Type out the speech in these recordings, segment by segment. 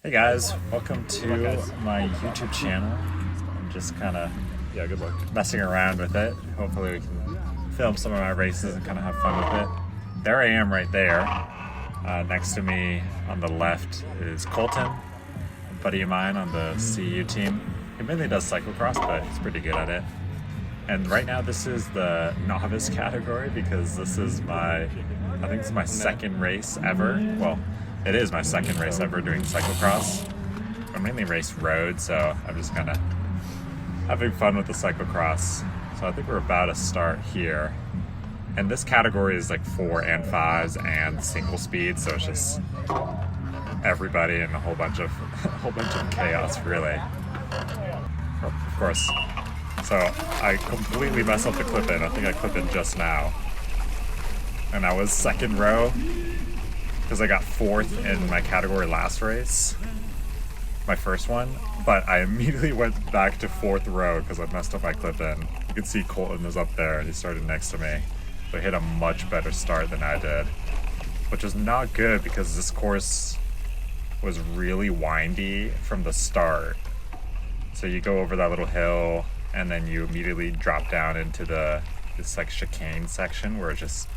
Hey guys, welcome to my YouTube channel. I'm just kind of, good luck, messing around with it. Hopefully we can film some of my races and kind of have fun with it. There I am right there. Next to me on the left is Colton, a buddy of mine on the CU team. He mainly does cyclocross, but he's pretty good at it. And right now this is the novice category because this is I think it's my second race ever. Well, it is my second race ever doing cyclocross. I mainly race road, so I'm just kind of having fun with the cyclocross. So I think we're about to start here. And this category is like 4 and 5s and single speed, so it's just everybody and a whole bunch of chaos, really. Of course. So I completely messed up the clip in. I think I clipped in just now. And I was second row because I got 4th in my category last race, my first one, but I immediately went back to 4th row because I messed up my clip in. You can see Colton was up there and he started next to me. So he hit a much better start than I did, which was not good because this course was really windy from the start. So you go over that little hill and then you immediately drop down into this like chicane section where it's just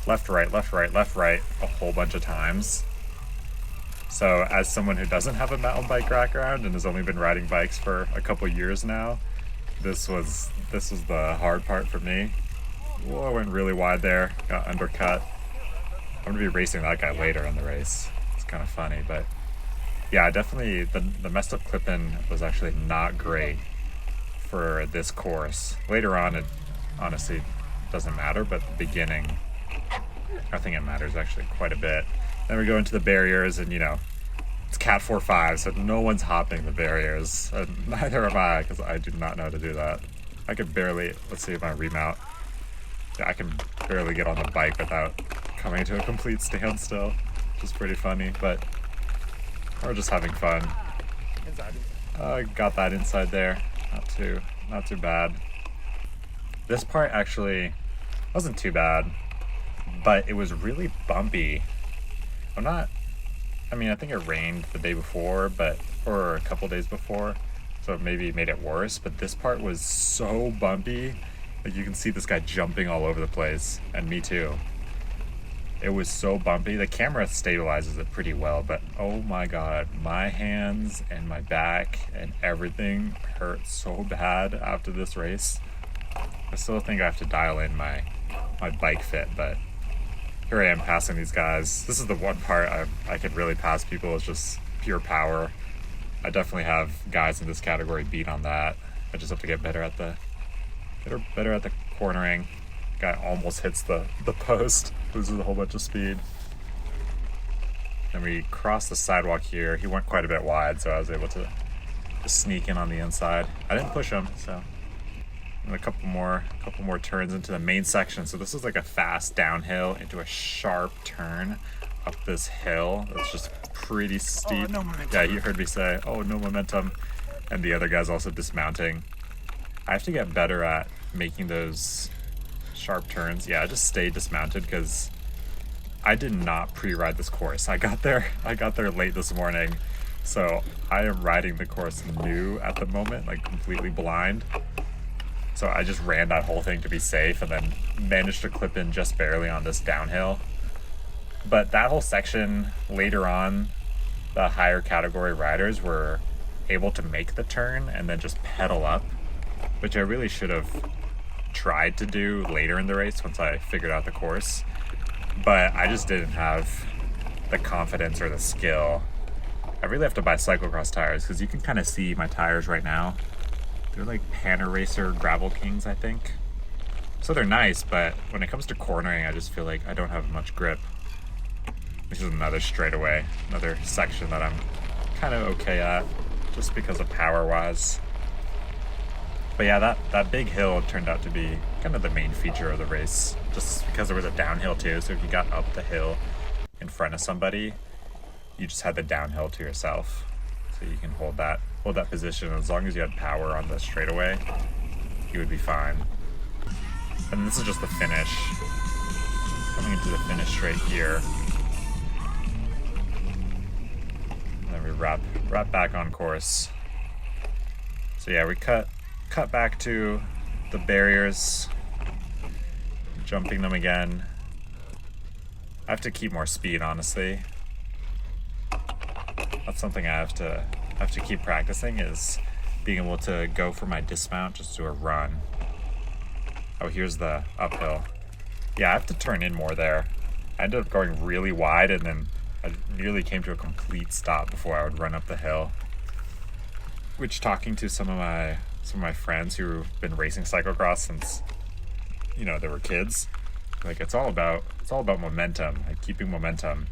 left, right, left, right, left, right a whole bunch of times. So as someone who doesn't have a mountain bike background and has only been riding bikes for a couple years now, this was the hard part for me. Whoa, I went really wide there, got undercut. I'm gonna be racing that guy later in the race. It's kind of funny, but yeah, definitely the messed up clip-in was actually not great for this course. Later on, it honestly doesn't matter, but the beginning, I think it matters actually quite a bit. Then we go into the barriers and it's Cat 4-5, so no one's hopping the barriers. And neither am I, because I do not know how to do that. I could barely, let's see if I remount. Yeah, I can barely get on the bike without coming to a complete standstill, which is pretty funny, but we're just having fun. Got that inside there, not too bad. This part actually wasn't too bad, but it was really bumpy. I think it rained the day before, or a couple days before, so maybe it made it worse, but this part was so bumpy. Like you can see this guy jumping all over the place, and me too. It was so bumpy. The camera stabilizes it pretty well, but oh my god, my hands and my back and everything hurt so bad after this race. I still think I have to dial in my bike fit, but here I am passing these guys. This is the one part I could really pass people. It's just pure power. I definitely have guys in this category beat on that. I just have to get better at the cornering. Guy almost hits the post, loses a whole bunch of speed. Then we cross the sidewalk here. He went quite a bit wide, so I was able to sneak in on the inside. I didn't push him, so. And a couple more turns into the main section. So this is like a fast downhill into a sharp turn up this hill. That's just pretty steep. Oh, no momentum. Yeah, you heard me say, oh, no momentum. And the other guy's also dismounting. I have to get better at making those sharp turns. Yeah, I just stayed dismounted because I did not pre-ride this course. I got there late this morning. So I am riding the course new at the moment, like completely blind. So I just ran that whole thing to be safe and then managed to clip in just barely on this downhill. But that whole section later on, the higher category riders were able to make the turn and then just pedal up, which I really should have tried to do later in the race once I figured out the course. But I just didn't have the confidence or the skill. I really have to buy cyclocross tires because you can kind of see my tires right now. They're like Panner Racer Gravel Kings, I think. So they're nice, but when it comes to cornering, I just feel like I don't have much grip. This is another straightaway, another section that I'm kind of okay at, just because of power-wise. But yeah, that big hill turned out to be kind of the main feature of the race, just because there was a downhill too. So if you got up the hill in front of somebody, you just had the downhill to yourself. So you can hold that position. As long as you had power on the straightaway, you would be fine. And this is just the finish. Coming into the finish straight here. wrap back on course. So yeah, we cut back to the barriers, jumping them again. I have to keep more speed, honestly. That's something I have to keep practicing, is being able to go for my dismount, just do a run. Oh, here's the uphill. Yeah, I have to turn in more there. I ended up going really wide, and then I nearly came to a complete stop before I would run up the hill. Which, talking to some of my friends who've been racing cyclocross since, you know, they were kids, like it's all about momentum, like keeping momentum.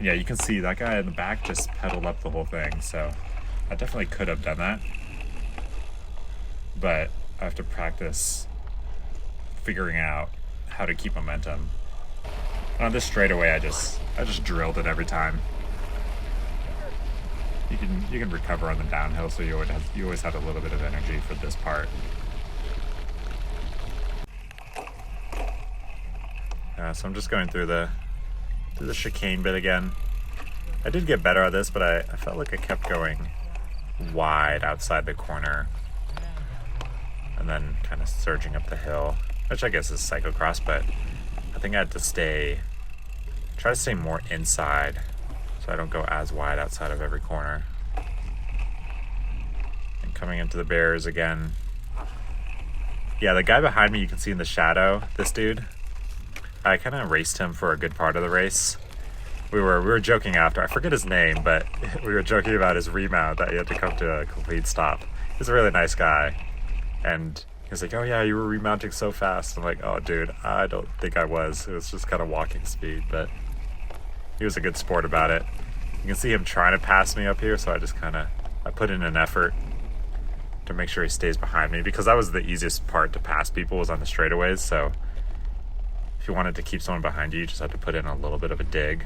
Yeah, you can see that guy in the back just pedaled up the whole thing, so I definitely could have done that. But I have to practice figuring out how to keep momentum. On this straightaway, I just drilled it every time. You can recover on the downhill, so you always have a little bit of energy for this part. So I'm just going through the chicane bit again. I did get better at this, but I felt like I kept going wide outside the corner and then kind of surging up the hill, which I guess is cyclocross, but I think I had to try to stay more inside so I don't go as wide outside of every corner. And coming into the barriers again. Yeah, the guy behind me, you can see in the shadow, this dude, I kind of raced him for a good part of the race. We were joking after, I forget his name, but we were joking about his remount, that he had to come to a complete stop. He's a really nice guy. And he was like, oh yeah, you were remounting so fast. I'm like, oh dude, I don't think I was. It was just kind of walking speed, but he was a good sport about it. You can see him trying to pass me up here, so I put in an effort to make sure he stays behind me, because that was the easiest part to pass people, was on the straightaways. So if you wanted to keep someone behind you, you just had to put in a little bit of a dig,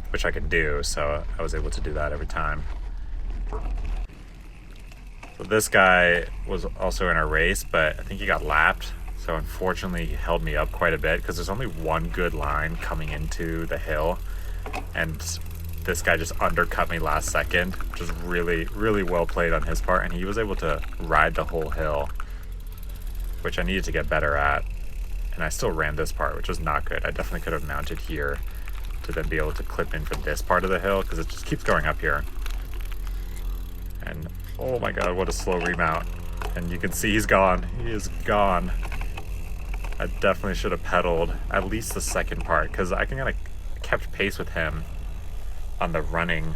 which I can do, so I was able to do that every time. So this guy was also in our race, but I think he got lapped. So unfortunately, he held me up quite a bit, because there's only one good line coming into the hill. And this guy just undercut me last second, which is really, really well played on his part. And he was able to ride the whole hill, which I needed to get better at. And I still ran this part, which was not good. I definitely could have mounted here to then be able to clip in for this part of the hill, because it just keeps going up here. And oh my god, what a slow remount. And you can see he's gone. He is gone. I definitely should have pedaled at least the second part, because I kind of kept pace with him on the running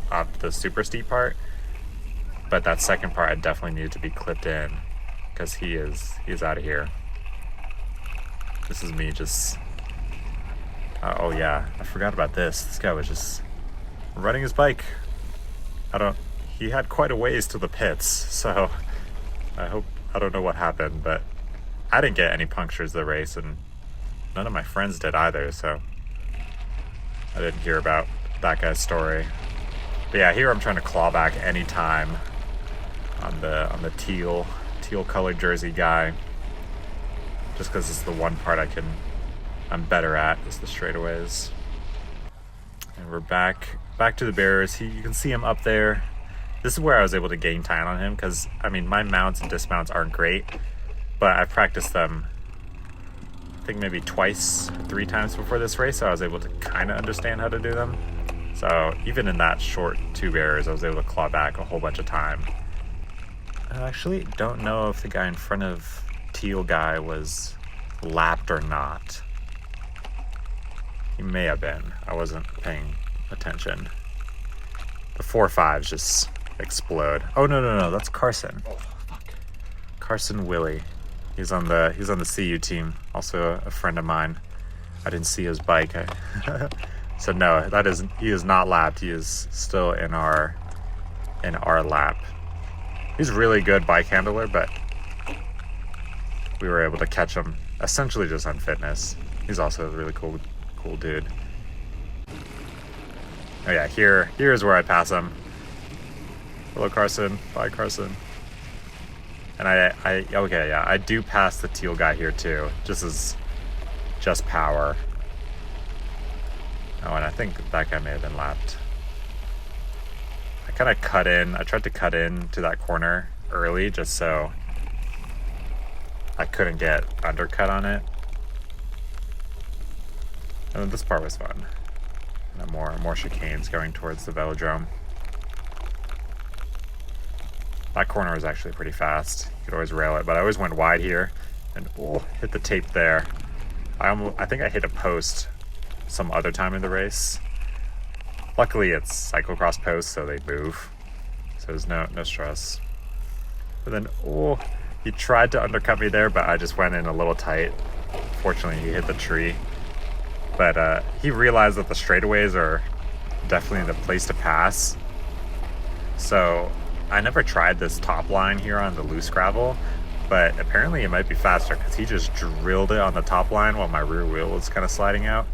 up the super steep part. But that second part I definitely needed to be clipped in, because he is out of here. This is me just... oh yeah, I forgot about this. This guy was just running his bike. He had quite a ways to the pits, so I don't know what happened, but I didn't get any punctures the race, and none of my friends did either, so I didn't hear about that guy's story. But yeah, here I'm trying to claw back any time on the teal colored jersey guy, just because it's the one part I'm better at, is the straightaways. And we're back to the barriers. You can see him up there. This is where I was able to gain time on him, because I mean, my mounts and dismounts aren't great, but I've practiced them I think maybe 3 times before this race, so I was able to kind of understand how to do them. So even in that short 2 barriers, I was able to claw back a whole bunch of time. I actually don't know if the guy in front of Teal guy was lapped or not. He may have been. I wasn't paying attention. The 4.5s just explode. Oh no, that's Carson. Oh fuck. Carson Willie. He's on the CU team. Also a friend of mine. I didn't see his bike. So no, he is not lapped. He is still in our lap. He's a really good bike handler, but we were able to catch him essentially just on fitness. He's also a really cool dude. Oh yeah, here's where I pass him. Hello Carson, bye Carson. And I do pass the Teal guy here too, just power. Oh, and I think that guy may have been lapped. kind of cut in. I tried to cut in to that corner early just so I couldn't get undercut on it. And then this part was fun. And more chicanes going towards the velodrome. That corner was actually pretty fast. You could always rail it, but I always went wide here and hit the tape there. I think I hit a post some other time in the race. Luckily it's cyclocross posts, so they move. So there's no stress. But then, he tried to undercut me there, but I just went in a little tight. Fortunately, he hit the tree. But he realized that the straightaways are definitely the place to pass. So I never tried this top line here on the loose gravel, but apparently it might be faster because he just drilled it on the top line while my rear wheel was kind of sliding out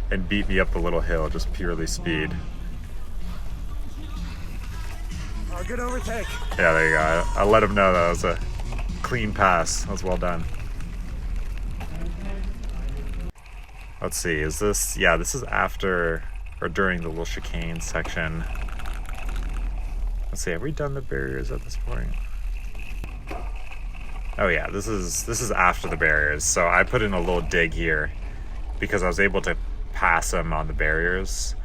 and beat me up the little hill, just purely speed. Oh, good overtake. Yeah, there you go. I let him know that was a clean pass. That was well done. Let's see, is this, yeah, this is after or during the little chicane section. Let's see, have we done the barriers at this point? Oh yeah, this is after the barriers. So I put in a little dig here because I was able to pass him on the barriers.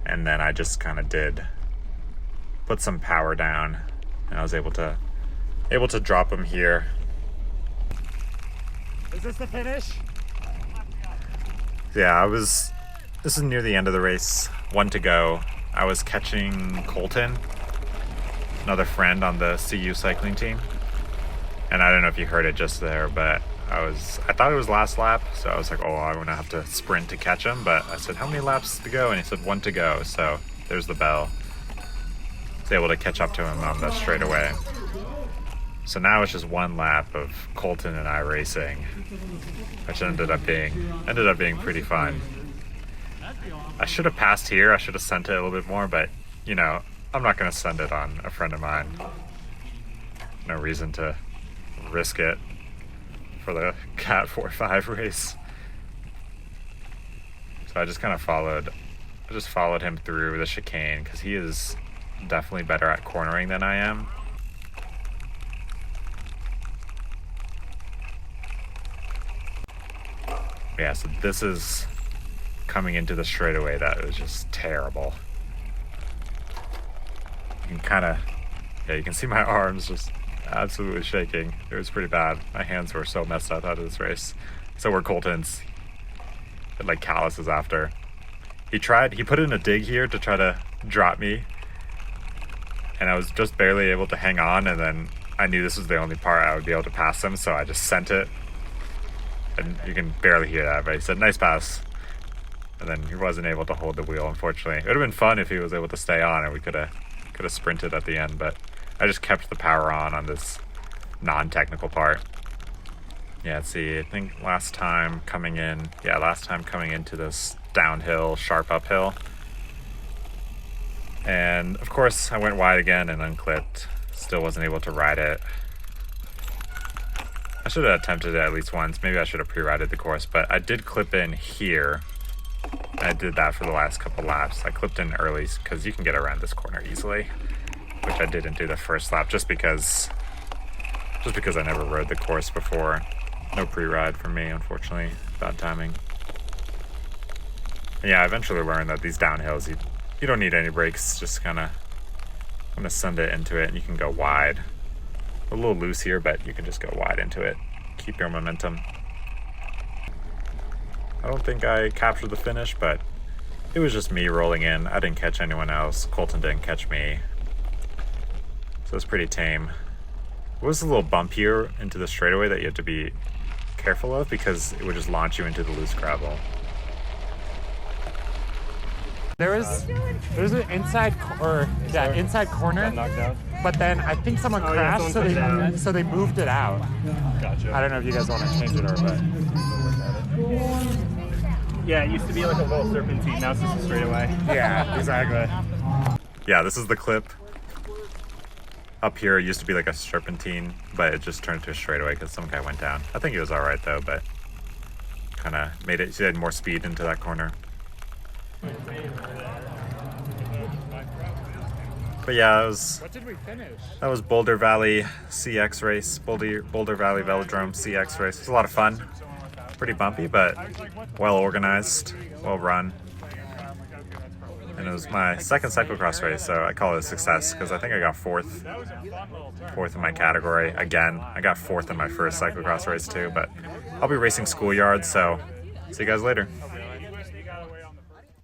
And then I just kind of put some power down and I was able to drop him here. Is this the finish? Yeah, this is near the end of the race, 1 to go. I was catching Colton, another friend on the CU cycling team. And I don't know if you heard it just there, but I thought it was last lap, so I was like, I'm gonna have to sprint to catch him. But I said, how many laps to go? And he said 1 to go, so there's the bell. I was able to catch up to him on the straightaway. So now it's just 1 lap of Colton and I racing, which ended up being pretty fun. I should have passed here. I should have sent it a little bit more, but I'm not going to send it on a friend of mine. No reason to risk it for the Cat 4-5 race. So I just kind of followed him through the chicane because he is definitely better at cornering than I am. Yeah, so this is coming into the straightaway that was just terrible. You can you can see my arms just absolutely shaking. It was pretty bad. My hands were so messed up out of this race. So were Colton's. It like calluses after. He put in a dig here to try to drop me. And I was just barely able to hang on, and then I knew this was the only part I would be able to pass him, so I just sent it. And you can barely hear that, but he said, nice pass. And then he wasn't able to hold the wheel, unfortunately. It would have been fun if he was able to stay on and we could have sprinted at the end, but I just kept the power on this non-technical part. Yeah, let's see, I think last time coming into this downhill, sharp uphill. And of course I went wide again and unclipped. Still wasn't able to ride it. I should have attempted it at least once. Maybe I should have pre-rided the course, but I did clip in here. I did that for the last couple laps. I clipped in early because you can get around this corner easily, which I didn't do the first lap just because I never rode the course before. No pre-ride for me, unfortunately. Bad timing. And yeah, I eventually learned that these downhills, you don't need any brakes. Just I'm gonna send it into it and you can go wide. A little loose here, but you can just go wide into it. Keep your momentum. I don't think I captured the finish, but it was just me rolling in. I didn't catch anyone else. Colton didn't catch me. So it's pretty tame. There was a little bump here into the straightaway that you have to be careful of because it would just launch you into the loose gravel. There's an inside corner, but then I think someone crashed, so they moved it out. Gotcha. I don't know if you guys want to change it or what. Yeah, it used to be like a little serpentine, now it's just a straightaway. Yeah, exactly. Yeah, this is the clip. Up here, it used to be like a serpentine, but it just turned to a straightaway because some guy went down. I think he was all right though, but kind of made it. He had more speed into that corner. But yeah, it was, What did we finish? that was Boulder Valley CX race, Boulder Valley Velodrome CX race. It was a lot of fun. Pretty bumpy, but well organized, well run. And it was my second cyclocross race, so I call it a success because I think I got fourth in my category. Again, I got fourth in my first cyclocross race too, but I'll be racing schoolyards, so see you guys later.